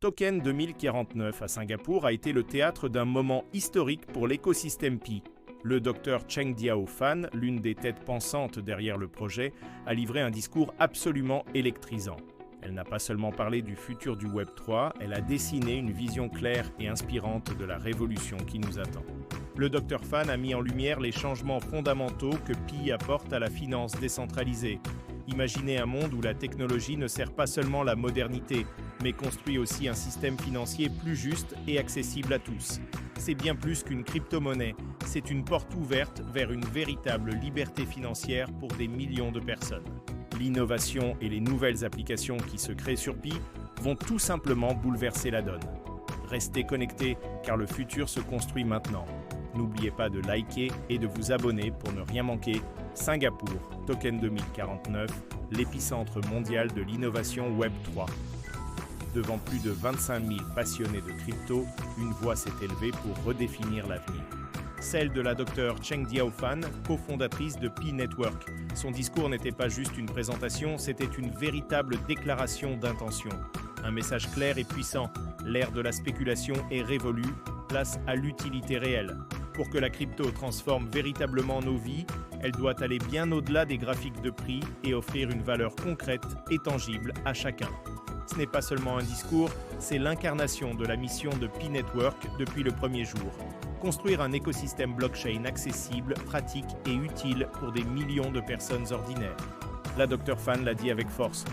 Token 2049 à Singapour a été le théâtre d'un moment historique pour l'écosystème Pi. Le docteur Cheng Diao Fan, l'une des têtes pensantes derrière le projet, a livré un discours absolument électrisant. Elle n'a pas seulement parlé du futur du Web3, elle a dessiné une vision claire et inspirante de la révolution qui nous attend. Le Dr Fan a mis en lumière les changements fondamentaux que Pi apporte à la finance décentralisée. Imaginez un monde où la technologie ne sert pas seulement la modernité, mais construit aussi un système financier plus juste et accessible à tous. C'est bien plus qu'une crypto-monnaie, c'est une porte ouverte vers une véritable liberté financière pour des millions de personnes. L'innovation et les nouvelles applications qui se créent sur Pi vont tout simplement bouleverser la donne. Restez connectés car le futur se construit maintenant. N'oubliez pas de liker et de vous abonner pour ne rien manquer. Singapour, Token 2049, l'épicentre mondial de l'innovation Web3. Devant plus de 25 000 passionnés de crypto, une voix s'est élevée pour redéfinir l'avenir. Celle de la Dr Cheng Diao Fan, cofondatrice de Pi Network. Son discours n'était pas juste une présentation, c'était une véritable déclaration d'intention. Un message clair et puissant, l'ère de la spéculation est révolue, place à l'utilité réelle. Pour que la crypto transforme véritablement nos vies, elle doit aller bien au-delà des graphiques de prix et offrir une valeur concrète et tangible à chacun. Ce n'est pas seulement un discours, c'est l'incarnation de la mission de Pi Network depuis le premier jour. Construire un écosystème blockchain accessible, pratique et utile pour des millions de personnes ordinaires. La Dr Fan l'a dit avec force.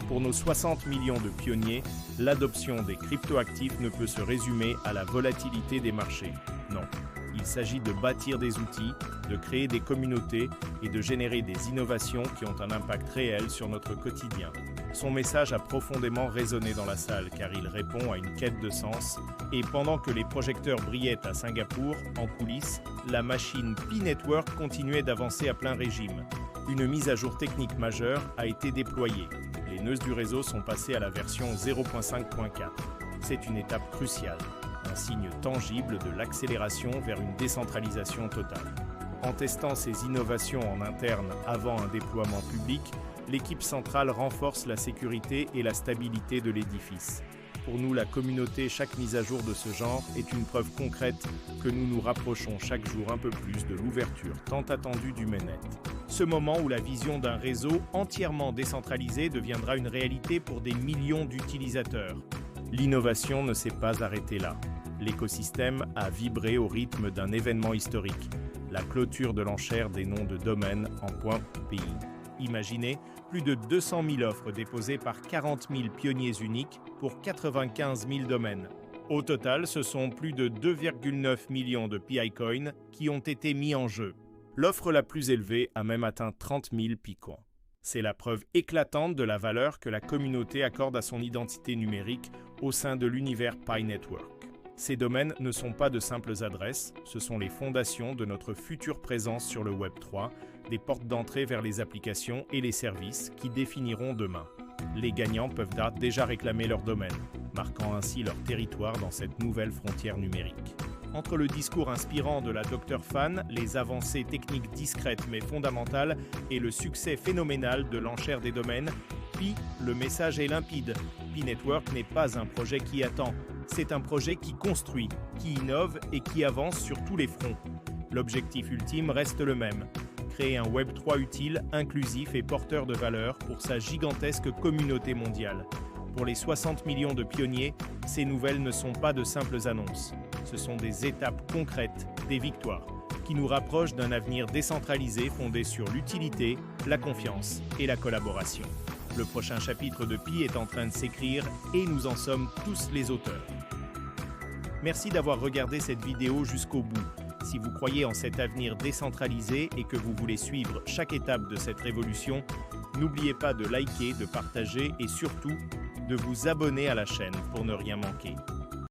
Pour nos 60 millions de pionniers, l'adoption des cryptoactifs ne peut se résumer à la volatilité des marchés. Non, il s'agit de bâtir des outils, de créer des communautés et de générer des innovations qui ont un impact réel sur notre quotidien. Son message a profondément résonné dans la salle car il répond à une quête de sens. Et pendant que les projecteurs brillaient à Singapour, en coulisses, la machine Pi Network continuait d'avancer à plein régime. Une mise à jour technique majeure a été déployée. Les nœuds du réseau sont passés à la version 0.5.4. C'est une étape cruciale, un signe tangible de l'accélération vers une décentralisation totale. En testant ces innovations en interne avant un déploiement public, l'équipe centrale renforce la sécurité et la stabilité de l'édifice. Pour nous, la communauté, chaque mise à jour de ce genre est une preuve concrète que nous nous rapprochons chaque jour un peu plus de l'ouverture tant attendue du mainnet. Ce moment où la vision d'un réseau entièrement décentralisé deviendra une réalité pour des millions d'utilisateurs. L'innovation ne s'est pas arrêtée là. L'écosystème a vibré au rythme d'un événement historique, la clôture de l'enchère des noms de domaine en .pi. Imaginez, plus de 200 000 offres déposées par 40 000 pionniers uniques pour 95 000 domaines. Au total, ce sont plus de 2,9 millions de PiCoin qui ont été mis en jeu. L'offre la plus élevée a même atteint 30 000 Picoins. C'est la preuve éclatante de la valeur que la communauté accorde à son identité numérique au sein de l'univers Pi Network. Ces domaines ne sont pas de simples adresses, ce sont les fondations de notre future présence sur le Web3, des portes d'entrée vers les applications et les services qui définiront demain. Les gagnants peuvent déjà réclamer leur domaine, marquant ainsi leur territoire dans cette nouvelle frontière numérique. Entre le discours inspirant de la Dr Fan, les avancées techniques discrètes mais fondamentales et le succès phénoménal de l'enchère des domaines, Pi, le message est limpide. Pi Network n'est pas un projet qui attend, c'est un projet qui construit, qui innove et qui avance sur tous les fronts. L'objectif ultime reste le même, créer un Web3 utile, inclusif et porteur de valeur pour sa gigantesque communauté mondiale. Pour les 60 millions de pionniers, ces nouvelles ne sont pas de simples annonces. Ce sont des étapes concrètes, des victoires, qui nous rapprochent d'un avenir décentralisé fondé sur l'utilité, la confiance et la collaboration. Le prochain chapitre de Pi est en train de s'écrire et nous en sommes tous les auteurs. Merci d'avoir regardé cette vidéo jusqu'au bout. Si vous croyez en cet avenir décentralisé et que vous voulez suivre chaque étape de cette révolution, n'oubliez pas de liker, de partager et surtout de vous abonner à la chaîne pour ne rien manquer.